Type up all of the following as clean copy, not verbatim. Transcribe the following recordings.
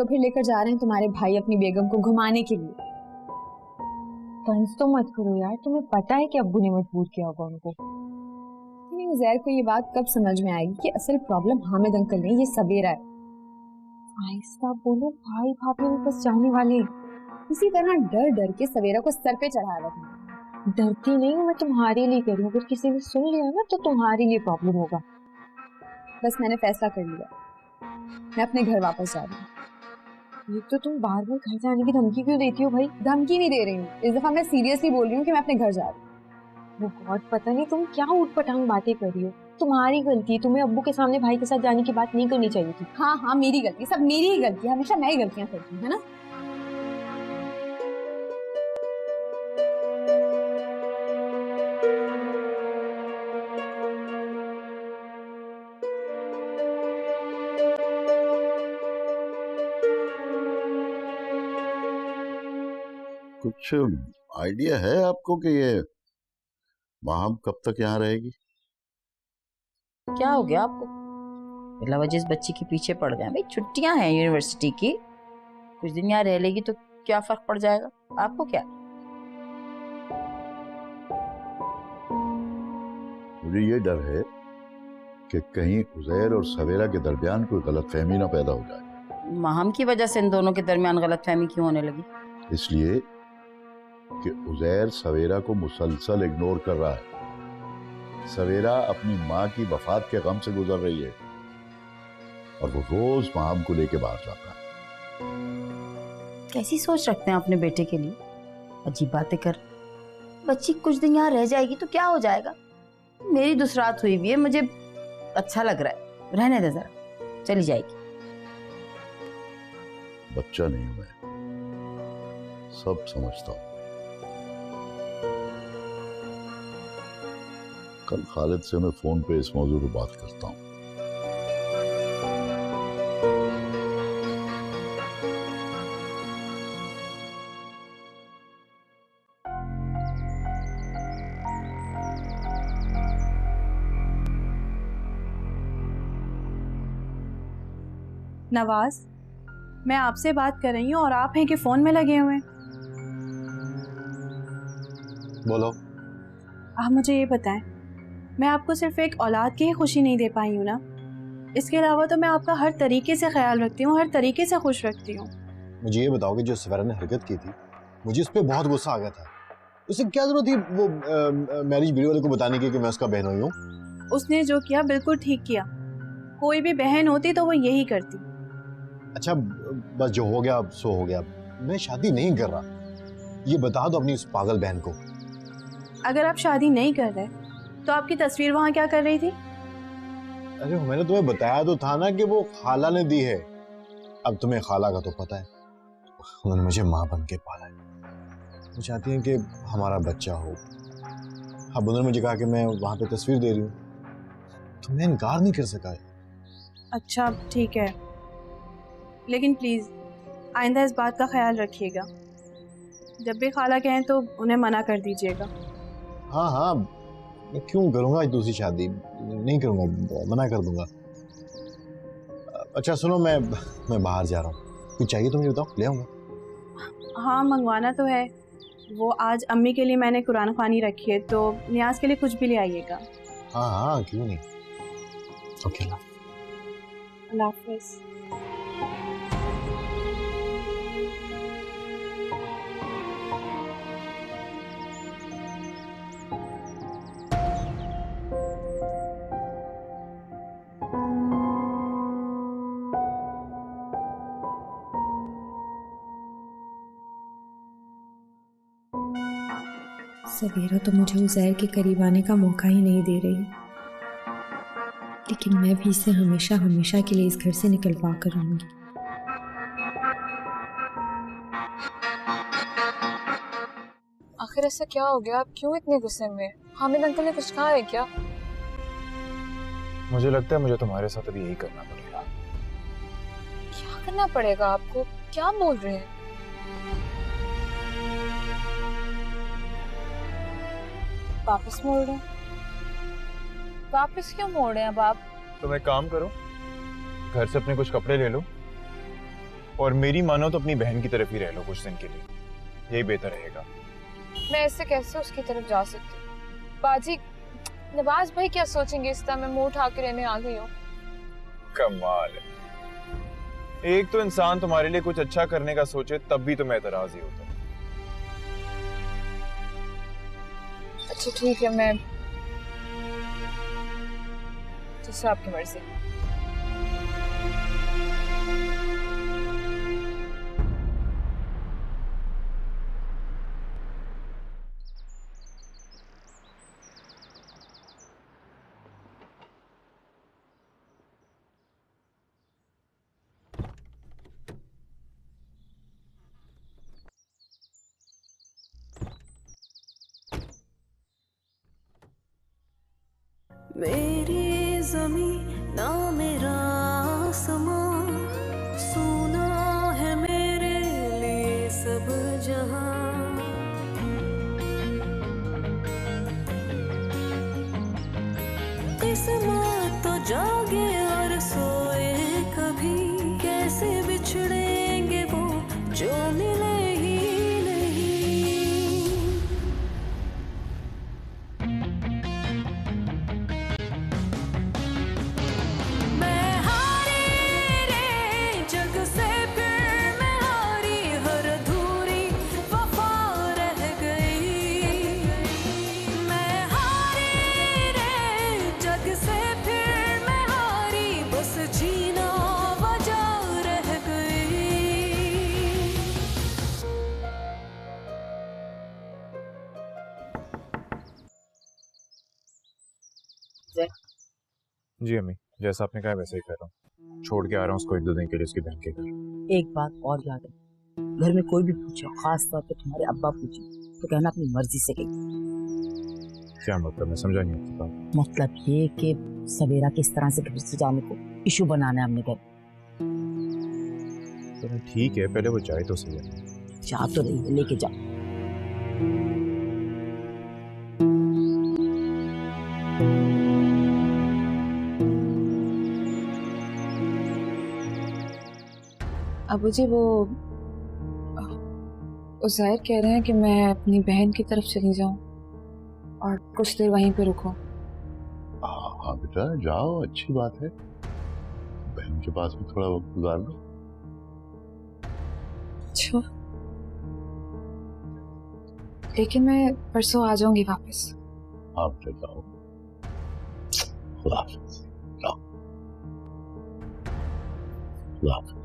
तो फिर लेकर जा रहे हैं तुम्हारे भाई अपनी बेगम को घुमाने के लिए। तंज तो मत करो यार, तुम्हें पता है कि अब्बू ने मजबूर किया होगा उनको। नहीं, उज़ैर को ये बात कब समझ में आएगी कि असल प्रॉब्लम हामिद अंकल नहीं, ये सवेरा है। आहिस्ता बोलो, भाई भाभी भी बस जाने वाले। इसी तरह डर डर के सवेरा को सर पे चढ़ाया हुआ था। डरती नहीं हूँ, मैं तुम्हारे लिए कह रही हूँ। अगर किसी ने सुन लिया ना तो तुम्हारे लिए प्रॉब्लम होगा। बस मैंने फैसला कर लिया, मैं अपने घर वापस जा रही हूँ। ये तो तुम बार बार घर जाने की धमकी क्यों देती हो भाई? धमकी नहीं दे रही हूँ, इस दफा मैं सीरियसली बोल रही हूँ कि मैं अपने घर जा रही हूँ। वो गॉड, पता नहीं तुम क्या ऊटपटांग बातें कर रही हो। तुम्हारी गलती, तुम्हें अब्बू के सामने भाई के साथ जाने की बात नहीं करनी चाहिए थी। हाँ हाँ, मेरी गलती, सब मेरी ही गलती, हमेशा मैं ही गलतियां करती हूँ, है ना। कुछ आइडिया है आपको कि ये माहम कब तक यहाँ रहेगी? क्या हो गया आपको? बिला वजह इस बच्ची के पीछे पड़ गए भाई, छुट्टियां हैं यूनिवर्सिटी की, कुछ दिन यहाँ रह लेगी तो क्या फर्क पड़ जाएगा आपको? क्या मुझे ये डर है कि कहीं उज़ैर और सवेरा के दरमियान कोई गलतफहमी ना पैदा हो जाए। माहम की वजह से इन दोनों के दरमियान गलतफहमी क्यों होने लगी? इसलिए कि उज़ैर सवेरा को मुसलसल इग्नोर कर रहा है। सवेरा अपनी माँ की वफात के गम से गुजर रही है और वो रोज माहम को लेके बाहर जाता है। कैसी सोच रखते हैं अपने बेटे के लिए? अजीब बातें कर। बच्ची कुछ दिन यहाँ रह जाएगी तो क्या हो जाएगा? मेरी दुसरात हुई हुई है, मुझे अच्छा लग रहा है, रहने दे जरा, चली जाएगी। बच्चा नहीं हूं मैं, सब समझता हूं। कल खालिद से मैं फोन पे इस मौजूद पर बात करता हूं। नवाज, मैं आपसे बात कर रही हूँ और आप हैं कि फोन में लगे हुए हैं। बोलो। आप मुझे ये बताएं, मैं आपको सिर्फ एक औलाद की ही खुशी नहीं दे पाई हूँ ना, इसके अलावा तो मैं आपका हर तरीके से ख्याल रखती हूँ, हर तरीके से खुश रखती हूँ। मुझे ये बताओ कि जो सवेरा ने हरकत की थी, मुझे उस पर बहुत गुस्सा आ गया था। उसे क्या जरूरत थी वो मैरिज ब्यूरो वाले को बताने की कि मैं उसका बहन हुई हूँ? उसने जो किया बिल्कुल ठीक किया, कोई भी बहन होती तो वो यही करती। अच्छा बस जो हो गया सो हो गया, मैं शादी नहीं कर रहा, ये बता दो अपनी उस पागल बहन को। अगर आप शादी नहीं कर रहे तो आपकी तस्वीर वहाँ क्या कर रही थी? अरे मैंने तुम्हें बताया तो था ना कि वो खाला ने दी है। अब तुम्हें खाला का तो पता है, उन्होंने मुझे माँ बन के पाला है। वो चाहती हैं कि हमारा बच्चा हो। अब उन्होंने मुझे कहा कि मैं वहाँ पे तस्वीर दे रही हूँ, तो मैं इनकार नहीं कर सका। अच्छा ठीक है, लेकिन प्लीज़ आइंदा इस बात का ख्याल रखिएगा, जब भी खाला कहें तो उन्हें मना कर दीजिएगा। हाँ हाँ, मैं क्यों करूँगा दूसरी शादी, नहीं करूँगा, मना कर दूंगा। अच्छा सुनो, मैं बाहर जा रहा हूँ, कुछ चाहिए तो मुझे बताओ, ले आऊँगा। हाँ मंगवाना तो है, वो आज अम्मी के लिए मैंने कुरान ख़वानी रखी है, तो नियाज के लिए कुछ भी ले आइएगा। हाँ हाँ क्यों नहीं। ओके, अल्लाह हाफ़िज़। सवेरा तो मुझे उज़ैर के करीब आने का मौका ही नहीं दे रही, लेकिन मैं भी इसे हमेशा हमेशा के लिए इस घर से निकलवा कर रहूंगी। आखिर ऐसा क्या हो गया? आप क्यों इतने गुस्से में? हामिद अंकल ने कुछ कहा है क्या? मुझे लगता है मुझे तुम्हारे साथ अभी यही करना पड़ेगा। क्या करना पड़ेगा आपको? क्या बोल रहे हैं? वापस मोड़ रहे हैं? वापस क्यों मोड़ रहे हैं अब आप? तुम एक काम करो, घर से अपने कुछ कपड़े ले लो और मेरी मानो तो अपनी बहन की तरफ ही रह लो कुछ दिन के लिए, यही बेहतर रहेगा। मैं ऐसे कैसे उसकी तरफ जा सकती हूँ? बाजी, नवाज भाई क्या सोचेंगे इस तरह मैं मुंह उठा के रहने आ गई हूँ। कमाल है, एक तो इंसान तुम्हारे लिए कुछ अच्छा करने का सोचे तब भी तुम्हें एतराज ही होता है। अच्छा ठीक है, मैं जैसे आपकी मर्जी। मेरी ज़मीं ना मेरा आसमां, सुना है मेरे लिए सब जहां। किस्मत तो जागे और सोए कभी, कैसे बिछड़ेंगे वो जो मिले ही नहीं। मैं हारी रे जग से, फिर मैं हारी, हर अधूरी वफा रह गई। मैं हारी रे जग से, फिर मैं हारी, बस जीना वजह रह गई। जी अम्मी, जैसा आपने कहा वैसे ही कर रहा हूँ। छोड़ के आ रहा हूँ उसको 1-2 दिन के लिए उसकी बहन के घर। एक बात और याद है, घर में कोई भी पूछे, खास तौर पे तुम्हारे अब्बा पूछे, तो कहना अपनी मर्जी से गई। क्या मतलब? मैं समझा नहीं आपकी बात। मतलब ये कि सवेरा किस तरह से घर से जाने को इशू बनाना है हमने घर। तो ठीक है, पहले वो जाए तो सही है। जा तो रही है, लेके जाओ। अबू जी, वो उज़ैर कह रहे हैं कि मैं अपनी बहन की तरफ चली जाऊं और कुछ देर वहीं पे रुको। हाँ बेटा जाओ, अच्छी बात है, बहन के पास भी थोड़ा वक्त गुजार लो। अच्छा, लेकिन मैं परसों आ जाऊंगी वापस। हाँ बेटा जाओ, खुदा हाफिज़, जाओ, खुदा हाफिज़।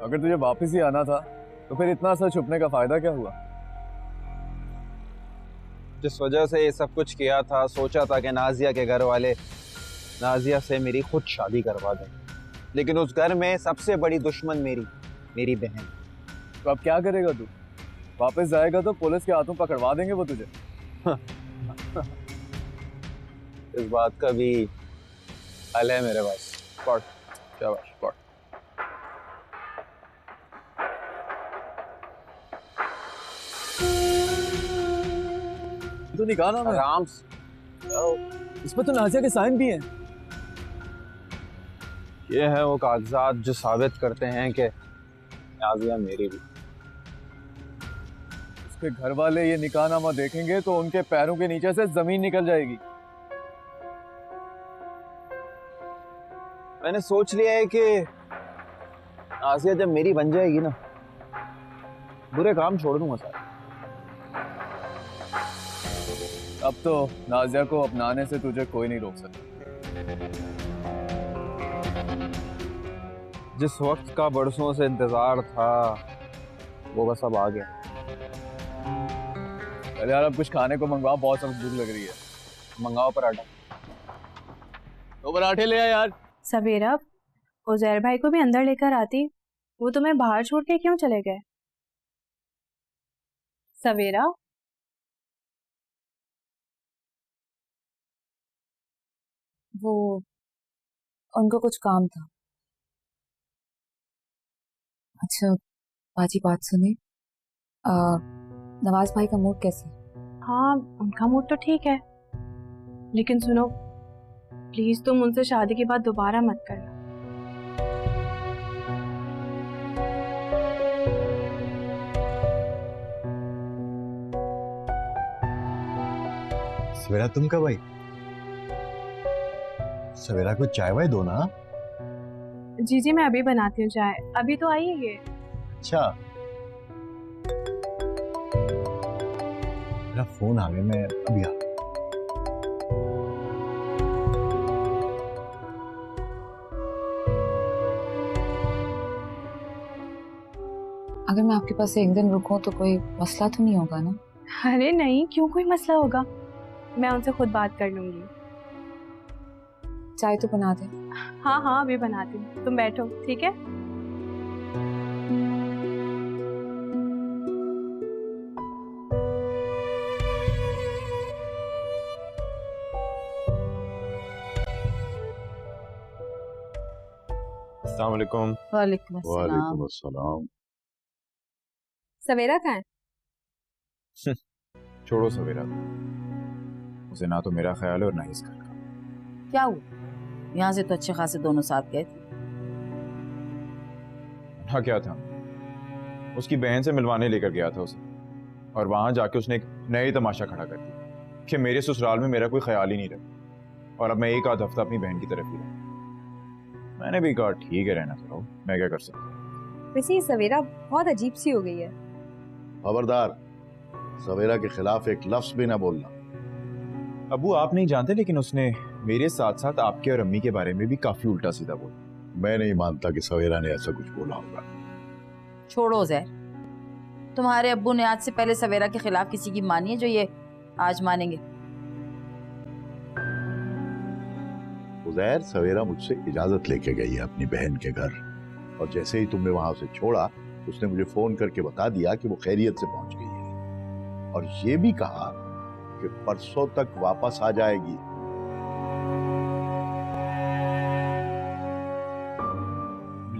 अगर तुझे वापस ही आना था तो फिर इतना सा छुपने का फायदा क्या हुआ? जिस वजह से ये सब कुछ किया था, सोचा था कि नाजिया के घर वाले नाजिया से मेरी खुद शादी करवा दें, लेकिन उस घर में सबसे बड़ी दुश्मन मेरी बहन। तो अब क्या करेगा तू? वापस जाएगा तो पुलिस के हाथों पकड़वा देंगे वो तुझे। इस बात का भी हल है मेरे पास। पढ़, शाबाश पढ़। तो निकाह नामा है, आराम से, इसमें तो नाजिया के साइन भी हैं। ये है वो कागजात जो साबित करते हैं कि नाजिया मेरी भी। उसके घर वाले ये निकाह नामा देखेंगे तो उनके पैरों के नीचे से जमीन निकल जाएगी। मैंने सोच लिया है कि नाजिया जब मेरी बन जाएगी ना, बुरे काम छोड़ दूंगा सारे। अब तो नाजिया को अपनाने से तुझे कोई नहीं रोक सकता। जिस वक्त का बरसों से इंतजार था वो बस अब आ गया। अरे यार अब कुछ खाने को मंगवा, बहुत सख्त भूख लग रही है। मंगाओ पराठा। तो पराठे ले आ यार। सवेरा, उजैर भाई को भी अंदर लेकर आती, वो तुम्हें बाहर छोड़ के क्यों चले गए? सवेरा, वो उनको कुछ काम था। अच्छा बाजी, बात सुने, नवाज भाई का मूड कैसे है? हाँ उनका मूड तो ठीक है, लेकिन सुनो प्लीज तुम उनसे शादी के बाद दोबारा मत करना। सवेरा तुम कब आई? सवेरा को चाय वाय दो ना। जी जी मैं अभी बनाती हूँ चाय, अभी तो आई है ये। अच्छा, मेरा फोन आ गया, मैं अभी आ। अगर मैं आपके पास एक दिन रुकूं तो कोई मसला तो नहीं होगा ना? अरे नहीं, क्यों कोई मसला होगा, मैं उनसे खुद बात कर लूंगी। चाय तो बना दे। हाँ हाँ अभी बनाती हूँ, तुम बैठो ठीक है। अस्सलाम वालेकुम। वालेकुम अस्सलाम। वालेकुम अस्सलाम। सवेरा कहाँ है? छोड़ो सवेरा, उसे ना तो मेरा ख्याल है और ना ही इसका। क्या हुआ? यहाँ से तो अच्छे खासे दोनों साथ गए थे। हाँ क्या था, उसकी बहन से मिलवाने लेकर गया था उसे, और वहां जाके उसने एक नई तमाशा खड़ा कर दिया कि मेरे ससुराल में मेरा कोई ख्याल ही नहीं रहा, और अब मैं एक आध हफ्ता अपनी बहन की तरफ ही रहा। मैंने भी कहा ठीक है, रहना तो मैं क्या कर सकता हूँ। वैसे ये सवेरा बहुत अजीब सी हो गई है। खबरदार, सवेरा के खिलाफ एक लफ्ज भी ना बोलना। अबू आप नहीं जानते, लेकिन उसने मेरे साथ साथ आपके और अम्मी के बारे में भी काफी उल्टा सीधा बोला। मैं नहीं मानता कि सवेरा ने ऐसा कुछ बोला होगा। छोड़ो ज़ैर, तुम्हारे अब्बू ने आज से पहले सवेरा के खिलाफ किसी की मानी है जो ये आज मानेंगे? उजैर, सवेरा मुझसे इजाजत लेके गई है अपनी बहन के घर, और जैसे ही तुमने वहां उसे छोड़ा उसने मुझे फोन करके बता दिया कि वो खैरियत से पहुंच गई है, और ये भी कहा कि परसों तक वापस आ जाएगी।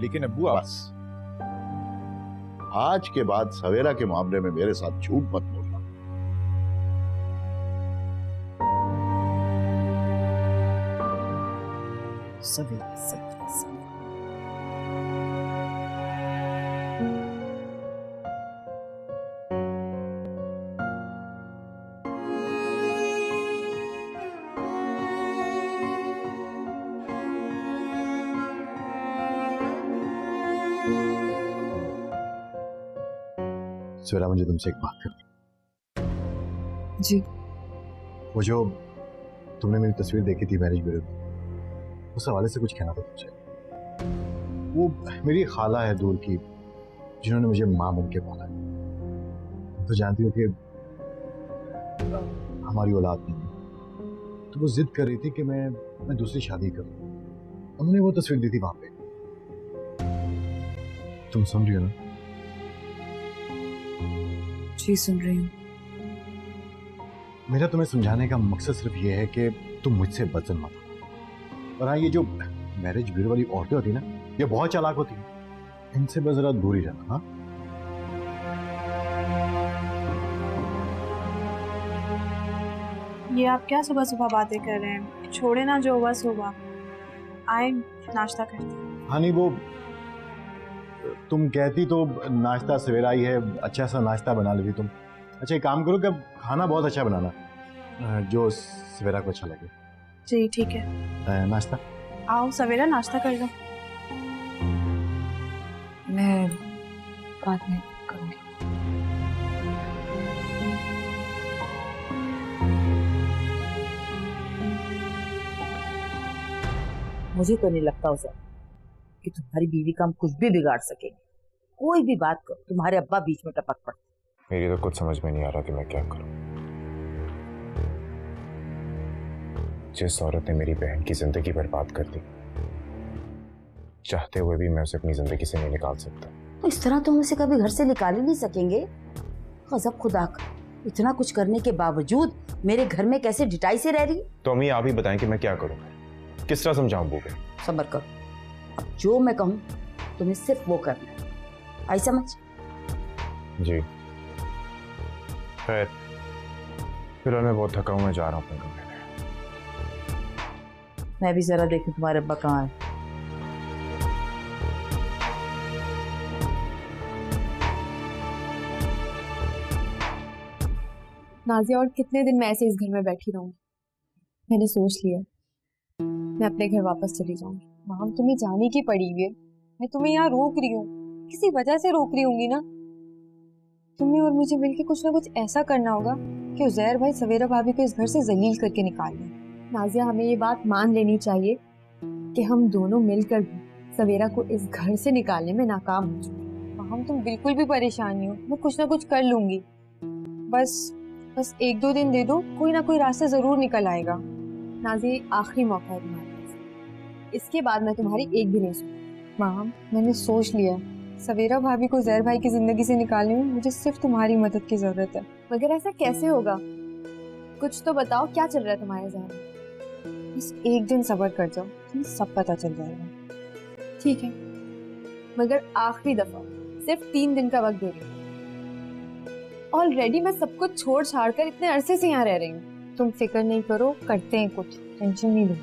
लेकिन अब्बू आप बस आज के बाद सवेरा के मामले में मेरे साथ झूठ मत बोलना। सवेरा सवेरा सवेरा। सवेरा, मुझे तुमसे एक बात करनी। जी। वो जो तुमने मेरी तस्वीर देखी थी मैरिज ब्यूरो में, उस हवाले से कुछ कहना था तुमसे। वो मेरी खाला है दूर की, जिन्होंने मुझे मां बन के पाला है। तुम तो जानती हो कि हमारी औलाद नहीं है, तो वो जिद कर रही थी कि मैं दूसरी शादी करूं। उन्होंने वो तस्वीर दी थी वहां पे। तुम सुन रही हो ना? जी सुन रही हूँ। मेरा तुम्हें समझाने का मकसद सिर्फ ये है कि तुम मुझसे बचन मत हो। और हाँ, ये जो मैरिज ब्यूरो वाली औरतें होती ना, ये बहुत चालाक होती हैं, इनसे बस जरा दूर ही रहना। हाँ, ये आप क्या सुबह सुबह बातें कर रहे हैं? छोड़े ना, जो हुआ सो हुआ। आए नाश्ता करते हैं। हाँ नहीं, वो तुम कहती तो नाश्ता सवेरा ही है, अच्छा सा नाश्ता बना लेती तुम। अच्छा एक काम करो कि अब खाना बहुत अच्छा बनाना, जो सवेरा को अच्छा लगे। जी ठीक है। नाश्ता आओ सवेरा, नाश्ता कर लो। मैं बाद में करूँगी। मुझे तो नहीं लगता उसे कि तुम्हारी बीवी का हम कुछ भी बिगाड़ सकेंगे। कोई भी बात करो तुम्हारे अब्बा बीच में टपक पड़ते। मेरी तो कुछ समझ में नहीं आ रहा कि मैं क्या करूं। जिस औरत ने मेरी बहन की जिंदगी बर्बाद कर दी, चाहते हुए भी मैं उसे अपनी जिंदगी से नहीं निकाल सकता। इस तरह तो हम उसे कभी घर से निकाल ही नहीं सकेंगे। गजब खुदा का, इतना कुछ करने के बावजूद मेरे घर में कैसे ढिठाई से रह रही है। तो अम्मी आप ही बताएं कि मैं क्या करूं, किस तरह समझाऊं अब्बू को? सब्र करो, अब जो मैं कहूँ तुम्हें सिर्फ वो करना है, आई समझ? जी खैर, फिलहाल मैं बहुत थका हूं, मैं जा रहा हूं अपने कमरे में। मैं भी जरा देखूं तुम्हारे अब्बा कहाँ है। नाजिया, और कितने दिन मैं ऐसे इस घर में बैठी रहूंगी? मैंने सोच लिया, मैं अपने घर वापस चली जाऊंगी। माम, तुम्हें जाने की पड़ी हुई है, मैं तुम्हें यहाँ रोक रही हूँ, किसी वजह से रोक रही होंगी ना। तुम्हें और मुझे मिलकर कुछ ना कुछ ऐसा करना होगा कि उज़ैर भाई सवेरा भाभी को इस घर से जलील करके निकाल दें। नाजिया, हमें ये बात मान लेनी चाहिए कि हम दोनों मिलकर भी सवेरा को इस घर से निकालने में नाकाम हो चुके। माम, तुम बिल्कुल भी परेशान नहीं हो, मैं कुछ ना कुछ कर लूंगी। बस 1-2 दिन दे दो, कोई ना कोई रास्ता जरूर निकल आएगा। नाज़ी, आखिरी मौका है तुम्हारे पास, इसके बाद मैं तुम्हारी एक भी नहीं सुनूंगी। माम, मैंने सोच लिया, सवेरा भाभी को ज़हर भाई की जिंदगी से निकालने में मुझे सिर्फ तुम्हारी मदद की जरूरत है। मगर ऐसा कैसे होगा? कुछ तो बताओ, क्या चल रहा है तुम्हारे ज़हन में? बस एक दिन सब्र कर जाओ, तुम्हें सब पता चल जाएगा। ठीक है, मगर आखिरी दफा सिर्फ 3 दिन का वक्त दे रही हूँ। ऑलरेडी मैं सब कुछ छोड़ छाड़ कर इतने अरसे से यहाँ रह रही हूँ। तुम फिक्र नहीं करो, करते हैं कुछ, टेंशन नहीं लो।